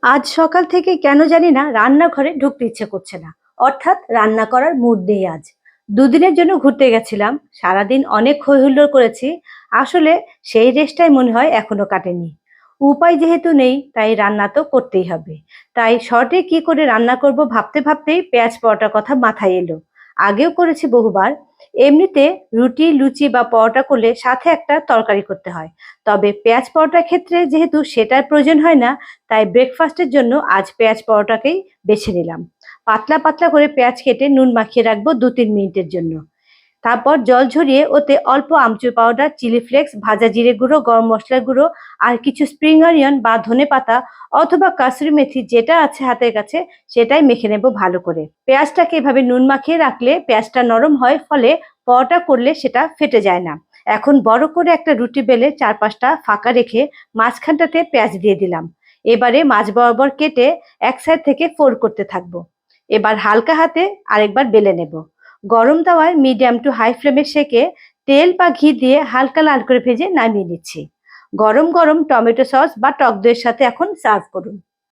আজ সকাল থেকে কেন জানি না রান্নাঘরে ঢুকতে ইচ্ছে করছে না। অর্থাৎ রান্না করার মুড নেই আজ। দুদিনের জন্য ঘুরতে গেছিলাম। সারাদিন অনেক হই হুল্লোড় করেছি। আসলে সেই রেশটাই মনে হয় এখনো কাটেনি। উপায় যেহেতু নেই তাই রান্না তো করতেই হবে। তাই শর্টে কি করে রান্না করব ভাবতে ভাবতেই পেঁয়াজ পরোটার কথা মাথায় এলো। আগেও করেছি বহুবার। এমনিতে রুটি লুচি বা পরোটা করলে সাথে একটা তরকারি করতে হয়। তবে পেঁয়াজ পরোটার ক্ষেত্রে যেহেতু সেটার প্রয়োজন হয় না, তাই ব্রেকফাস্টের জন্য আজ পেঁয়াজ পরোটাকেই বেছে নিলাম। পাতলা পাতলা করে পেঁয়াজ কেটে নুন মাখিয়ে রাখবো ২-৩ মিনিটের জন্য। তারপর জল ঝরিয়ে ওতে অল্প আমচুর পাউডার, চিলি ফ্লেক্স, ভাজা জিরে গুঁড়ো, গরম মসলার গুঁড়ো আর কিছু স্প্রিং অনিয়ন বা ধনেপাতা অথবা কাসুরি মেথি যেটা আছে হাতের কাছে সেটাই মেখে নেব ভালো করে। পেঁয়াজটাকে এভাবে নুন মাখিয়ে রাখলে পেঁয়াজটা নরম হয়, ফলে পরোটা করলে সেটা ফেটে যায় না। এখন বড় করে একটা রুটি বেলে ৪-৫টা ফাঁকা রেখে মাঝখানটাতে পেঁয়াজ দিয়ে দিলাম। এবারে মাঝ বরাবর কেটে এক সাইড থেকে ফোল্ড করতে থাকবো। এবার হালকা হাতে আরেকবার বেলে নেব। গরম তাওয়ায় মিডিয়াম টু হাই ফ্লেমে সেকে তেল বা ঘি দিয়ে হালকা লাল করে ভেজে নামিয়ে নিচ্ছি। গরম গরম টমেটো সস বা টক দইয়ের সাথে এখন সার্ভ করুন।